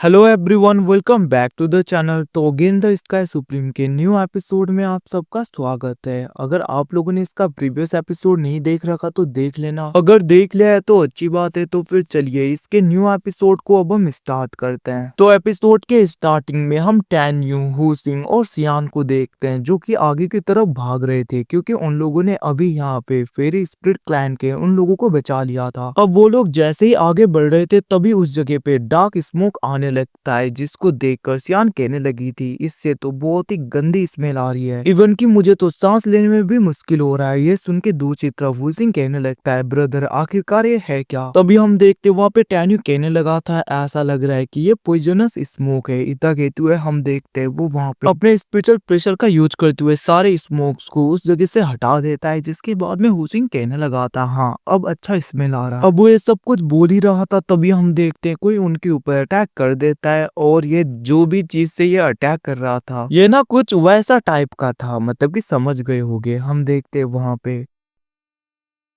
Hello everyone, welcome back to the channel. तो again the sky supreme के new episode में आप सबका स्वागत है। अगर आप लोगों ने इसका प्रीवियस एपिसोड नहीं देख रखा तो देख लेना, अगर देख लिया है तो अच्छी बात है। तो फिर चलिए इसके न्यू एपिसोड को अब हम स्टार्ट करते हैं। तो एपिसोड के स्टार्टिंग में हम टैन यू, हु सिंह और सियान को देखते हैं जो कि आगे की तरफ भाग रहे थे क्योंकि उन लोगों ने अभी यहाँ पे फेरी स्प्रिट क्लैन के उन लोगों को बचा लिया था। अब वो लोग जैसे ही आगे बढ़ रहे थे तभी उस जगह पे डार्क स्मोक आने लगता है, जिसको देखकर सियान कहने लगी थी इससे तो बहुत ही गंदी स्मेल आ रही है, इवन कि मुझे तो सांस लेने में भी मुश्किल हो रहा है। ये सुन के दूसरी तरफ वू सिंह कहने लगता है ब्रदर आखिरकार ये है क्या। तभी हम देखते वहाँ पे टैन्यू कहने लगा था ऐसा लग रहा है कि ये पॉइजनस स्मोक है। इतना कहते हुए हम देखते हैं वो वहाँ पे अपने स्पिरिचुअल प्रेशर का यूज करते हुए सारे स्मोक्स को उस जगह से हटा देता है, जिसके बाद में हु सिंह कहने लगा था हाँ अब अच्छा स्मेल आ रहा है। अब वो ये सब कुछ बोल ही रहा था तभी हम देखते हैं कोई उनके ऊपर अटैक कर देता है, और ये जो भी चीज से ये अटैक कर रहा था ये ना कुछ वैसा टाइप का था, मतलब कि समझ गए होगे। हम देखते हैं वहां पे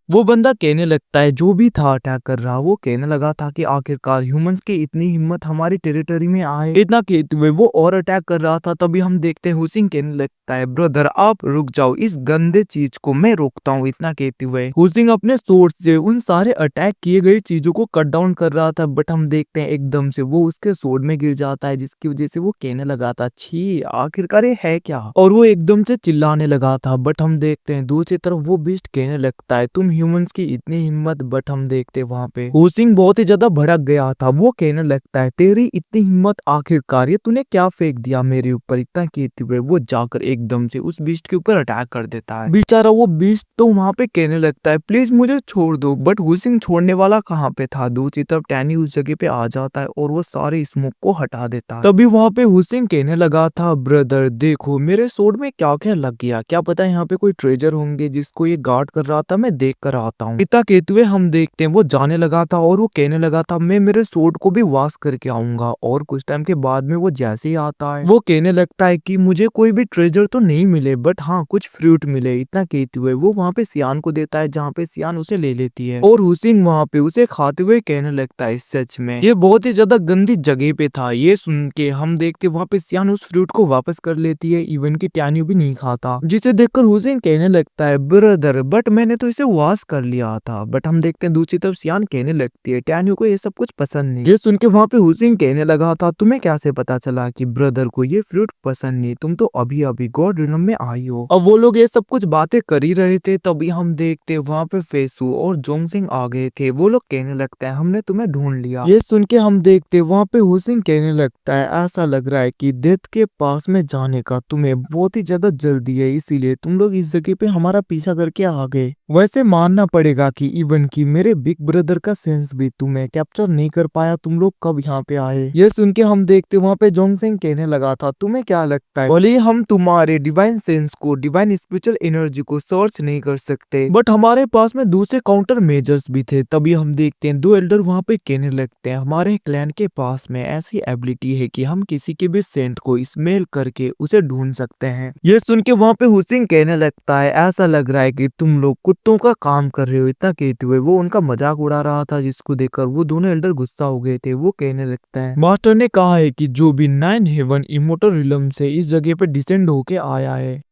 वो बंदा कहने लगता है जो भी था अटैक कर रहा, वो कहने लगा था कि आखिरकार ह्यूमंस की इतनी हिम्मत हमारी टेरिटरी में आए। इतना कहते हुए वो और अटैक कर रहा था तभी हम देखते हैं हुसिंग कहने लगता है ब्रदर आप रुक जाओ, इस गंदे चीज को मैं रोकता हूँ। इतना कहते हुए हुसिंग अपने सोर्ड से उन सारे अटैक किए गए चीजों को कट डाउन कर रहा था, बट हम देखते हैं एकदम से वो उसके सोर्ड में गिर जाता है, जिसकी वजह से वो कहने लगा था छी आखिरकार ये है क्या, और वो एकदम से चिल्लाने लगा था। बट हम देखते हैं दूसरी तरफ वो बीस्ट कहने लगता है तुम ह्यूमंस की इतनी हिम्मत। बट हम देखते वहां पे हुसिंग बहुत ही ज्यादा भड़क गया था। वो कहने लगता है तेरी इतनी हिम्मत आखिरकार ये तूने क्या फेंक दिया मेरे ऊपर। इतना कहते हुए वो जाकर एकदम से उस बीस्ट के ऊपर अटैक कर देता है। बेचारा वो बीस्ट तो वहां पे कहने लगता है प्लीज मुझे छोड़ दो, बट हुसिंग छोड़ने वाला कहाँ पे था। दूसरी तरफ टैनी उस जगह पे आ जाता है और वो सारे स्मोक को हटा देता है। तभी वहां पे हुसिंग कहने लगा था ब्रदर देखो मेरे सोड में क्या क्या लग गया, क्या पता यहाँ पे कोई ट्रेजर होंगे जिसको ये गार्ड कर रहा था, मैं देख कर आता हूँ। इतना कहते हुए हम देखते हैं वो जाने लगा था और वो कहने लगा था मैं मेरे सोड को भी वॉश करके आऊंगा। और कुछ टाइम के बाद में वो जैसे ही आता है वो कहने लगता है कि मुझे कोई भी ट्रेजर तो नहीं मिले बट हाँ कुछ फ्रूट मिले। इतना कहते हुए वो वहाँ पे सियान को देता है, जहाँ पे सियान उसे ले लेती है और हुसिंग वहाँ पे उसे खाते हुए कहने लगता है सच में ये बहुत ही ज्यादा गंदी जगह पे था। ये सुन के हम देखते वहाँ पे सियान उस फ्रूट को वापस कर लेती है, इवन की टैन्यू भी नहीं खाता, जिसे देखकर हुसैन कहने लगता है ब्रदर बट मैंने तो इसे वॉश कर लिया था। बट हम देखते हैं दूसरी तरफ सियान कहने लगती है टैन्यू को ये सब कुछ पसंद नहीं। ये सुन के वहाँ पे हुसैन कहने लगा था तुम्हें कैसे पता चला कि ब्रदर को ये फ्रूट पसंद नहीं, तुम तो अभी अभी गॉड रिलम में आई हो। अब वो लोग ये सब कुछ बातें कर ही रहे थे तभी हम देखते वहाँ पे फेसू और जोंगसिंग आ गए थे। वो लोग कहने लगता है हमने तुम्हें ढूंढ लिया। ये सुन के हम देखते वहाँ पे हुसैन कहने लगता है ऐसा लग रहा है कि डेथ के पास में जाने का तुम्हें बहुत ही ज्यादा जल्दी है, इसीलिए तुम लोग इस जगह पे हमारा पीछा करके आ गए। वैसे मानना पड़ेगा कि इवन की मेरे बिग ब्रदर का सेंस भी तुम्हें कैप्चर नहीं कर पाया, तुम लोग कब यहाँ पे आए। ये सुन के हम देखते वहाँ पे जोंगसिंग कहने लगा था तुम्हें क्या लगता है भले हम तुम्हारे डिवाइन सेंस को, डिवाइन स्पिरिचुअल एनर्जी को सर्च नहीं कर सकते, बट हमारे पास में दूसरे काउंटर मेजर्स भी थे। तभी हम देखते हैं दो एल्डर वहाँ पे कहने लगते हैं हमारे क्लैन के पास में ऐसी एबिलिटी है कि हम किसी के भी सेंट को स्मेल करके उसे ढूंढ सकते हैं। ये सुन के वहाँ पे हुसैन कहने लगता है ऐसा लग रहा है कि तुम लोग कुत्तों का काम कर रहे हो। इतना कहते हुए वो उनका मजाक उड़ा रहा था, जिसको देखकर वो दोनों एल्डर गुस्सा हो गए थे। वो कहने लगता है मास्टर ने कहा है कि जो भी 9 हेवन इमोर्टल रिलम से इस जगह पे डिसेंड होके आया है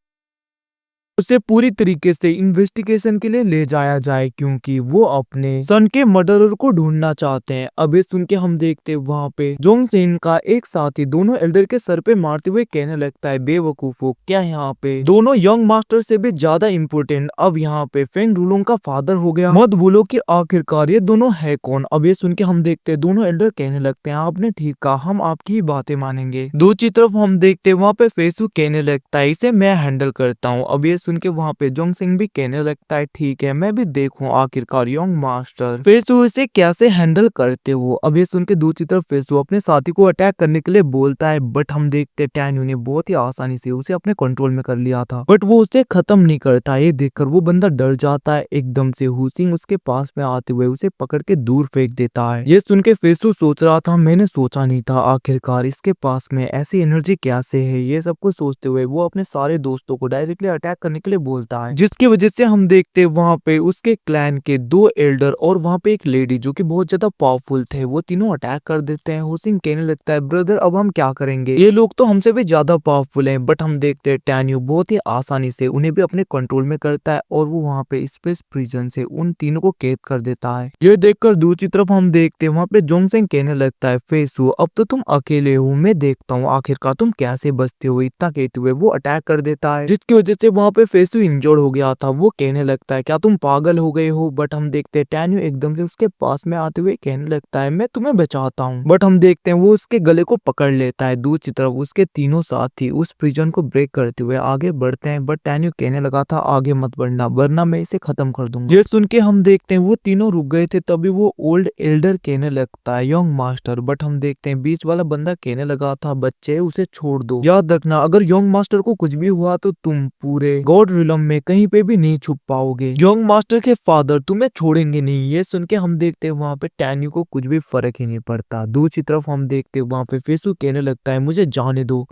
उसे पूरी तरीके से इन्वेस्टिगेशन के लिए ले जाया जाए, क्योंकि वो अपने सन के मर्डरर को ढूंढना चाहते हैं। अब ये सुन के हम देखते वहाँ पे जोंगसेन का एक साथी दोनों एल्डर के सर पे मारते हुए कहने लगता है बेवकूफो, क्या यहाँ पे दोनों यंग मास्टर से भी ज्यादा इम्पोर्टेंट अब यहाँ पे फेंग रूलोंग का फादर हो गया। मत बोलो कि आखिरकार ये दोनों है कौन। अब ये सुन के हम देखते दोनों एल्डर कहने लगते हैं आपने ठीक कहा, हम आपकी ही बातें मानेंगे। दूसरी तरफ हम देखते वहाँ पे फेसू कहने लगता है इसे मैं हैंडल करता हूँ। अब ये सुन के वहाँ पे जोंगसिंग भी कहने लगता है ठीक है मैं भी देखूं आखिरकार यंग मास्टर फेसू इसे कैसे हैंडल करते हो। अब ये सुन के दूसरी तरफ फेसू अपने साथी को अटैक करने के लिए बोलता है, बट हम देखते टैन्यू ने बहुत ही आसानी से उसे अपने कंट्रोल में कर लिया था, बट वो उसे खत्म नहीं करता। ये देखकर वो बंदा डर जाता है। एकदम से हुसिंग उसके पास में आते हुए उसे पकड़ के दूर फेंक देता है। ये सुन के फेसू सोच रहा था मैंने सोचा नहीं था आखिरकार इसके पास में ऐसी एनर्जी कैसे है। ये सब कुछ सोचते हुए वो अपने सारे दोस्तों को डायरेक्टली अटैक करने करने के लिए बोलता है, जिसकी वजह से हम देखते हैं वहाँ पे उसके क्लैन के 2 एल्डर और वहाँ पे एक लेडी जो कि बहुत ज्यादा पावरफुल थे, वो तीनों अटैक कर देते हैं। हुसिंग कहने लगता है ब्रदर अब हम क्या करेंगे, ये लोग तो हमसे भी ज्यादा पावरफुल हैं। बट हम देखते हैं टैन्यू बहुत ही आसानी से उन्हें भी अपने कंट्रोल में करता है और वो वहाँ पे स्पेस प्रिजन से उन तीनों को कैद कर देता है। ये देखकर दूसरी तरफ हम देखते हैं वहाँ पे जोंगसेंग कहने लगता है फेसु अब तो तुम अकेले हो, मैं देखता हूँ आखिरकार तुम कैसे बचते हो। इतना कहते हुए वो अटैक कर देता है, जिसकी वजह से वहाँ पे फेसु इंजर्ड हो गया था। वो कहने लगता है क्या तुम पागल हो गए हो। बट हम देखते हैं टैन्यू एकदम से उसके पास में आते हुए कहने लगता है मैं तुम्हें बचाता हूँ। बट हम देखते हैं वो उसके गले को पकड़ लेता है। दूसरी तरफ उसके तीनों साथी उस प्रिजन को ब्रेक करते हुए आगे बढ़ते हैं। बट टैन्यू कहने लगा था आगे मत बढ़ना वरना मैं इसे खत्म कर दूंगा। ये सुन के हम देखते हैं वो तीनों रुक गए थे। तभी वो ओल्ड एल्डर कहने लगता है यंग मास्टर। बट हम देखते हैं बीच वाला बंदा कहने लगा था बच्चे उसे छोड़ दो, याद रखना अगर यंग मास्टर को कुछ भी हुआ तो तुम पूरे गॉड रिलम में कहीं पे भी नहीं छुप पाओगे। यंग मास्टर के फादर तुम्हें छोड़ेंगे नहीं। ये सुन के हम देखते हैं वहाँ पे टैन्यू को कुछ भी फर्क ही नहीं पड़ता। दूसरी तरफ हम देखते हैं वहाँ पे फेसु कहने लगता है मुझे जाने दो।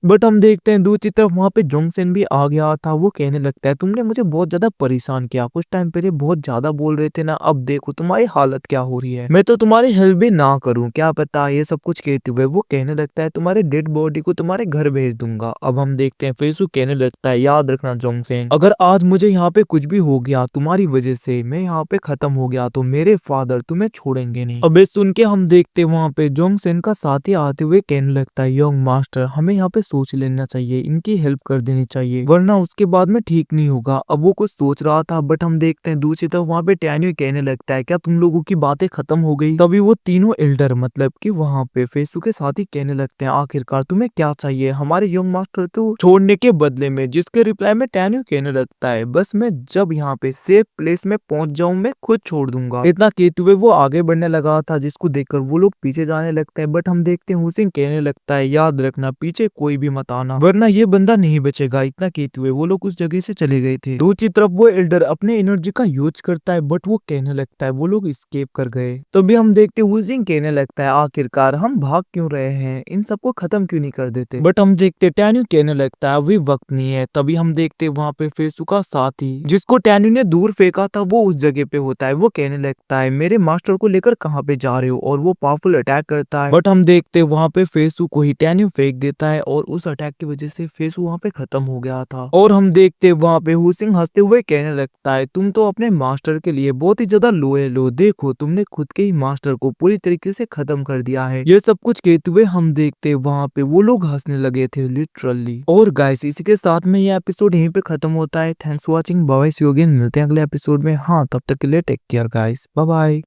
बट हम देखते हैं दूसरी तरफ वहाँ पे जोंगसेन भी आ गया था। वो कहने लगता है तुमने मुझे बहुत ज्यादा परेशान किया, कुछ टाइम पहले बहुत ज्यादा बोल रहे थे ना, अब देखो तुम्हारी हालत क्या हो रही है, मैं तो तुम्हारी हेल्प भी ना करूं क्या पता। ये सब कुछ कहते हुए वो कहने लगता है तुम्हारे डेड बॉडी को तुम्हारे घर भेज दूंगा। अब हम देखते हैं फेसु कहने लगता है याद रखना जोंगसेन अगर आज मुझे यहाँ पे कुछ भी हो गया तुम्हारी वजह से, मैं यहाँ पे खत्म हो गया तो मेरे फादर तुम्हें छोड़ेंगे नहीं। अब सुन के हम देखते वहाँ पे जोंगसेन का साथी आते हुए कहने लगता है यंग मास्टर हमें यहाँ पे सोच लेना चाहिए, इनकी हेल्प कर देनी चाहिए वरना उसके बाद में ठीक नहीं होगा। अब वो कुछ सोच रहा था। बट हम देखते हैं दूसरी तरफ वहाँ पे टैन्यू कहने लगता है क्या तुम लोगों की बातें खत्म हो गई। तभी वो तीनों एल्डर मतलब कि वहाँ पे फेसु के साथ ही कहने लगते हैं आखिरकार तुम्हें क्या चाहिए हमारे यंग मास्टर को छोड़ने के बदले में। जिसके रिप्लाई में टैन्यू कहने लगता है बस मैं जब यहाँ पे सेफ प्लेस में पहुंच जाऊं मैं खुद छोड़ दूंगा। इतना कहते हुए वो आगे बढ़ने लगा था, जिसको देखकर वो लोग पीछे जाने लगते हैं। बट हम देखते हैं हुसिंग कहने लगता है याद रखना पीछे कोई भी मत आना वरना ये बंदा नहीं बचेगा। इतना कहते हुए वो लोग उस जगह से चले गए थे। दूसरी तरफ वो एल्डर अपने एनर्जी का यूज करता है बट वो कहने लगता है वो लोग एस्केप कर गए। तो भी हम देखते हुसिंग कहने लगता है आखिरकार हम भाग क्यों रहे हैं, इन सबको खत्म क्यों नहीं कर देते। बट हम देखते टैन्यू कहने लगता है अभी वक्त नहीं है। तभी हम देखते वहाँ पे फेसु का साथी जिसको टैन्यू ने दूर फेंका था वो उस जगह पे होता है। वो कहने लगता है मेरे मास्टर को लेकर कहाँ पे जा रहे हो, और वो पावरफुल अटैक करता है। बट हम देखते वहाँ पे फेसु को ही टैन्यू फेंक देता है और उस अटैक की वजह से फेसु वहाँ पे खत्म हो गया था। और हम देखते वहाँ पे हुसिंग हंसते हुए कहने लगता है तुम तो अपने मास्टर के लिए बहुत ही ज्यादा लोयल हो, देखो तुमने खुद के ही मास्टर को पूरी तरीके से खत्म कर दिया है। ये सब कुछ कहते हुए हम देखते वहाँ पे वो लोग हंसने लगे थे लिटरली। और गाइस इसी के साथ में ये एपिसोड यहीं पे खत्म होता है। Thanks for watching, bye see you again, मिलते हैं अगले एपिसोड में। हाँ तब तक के लिए take care guys, bye bye.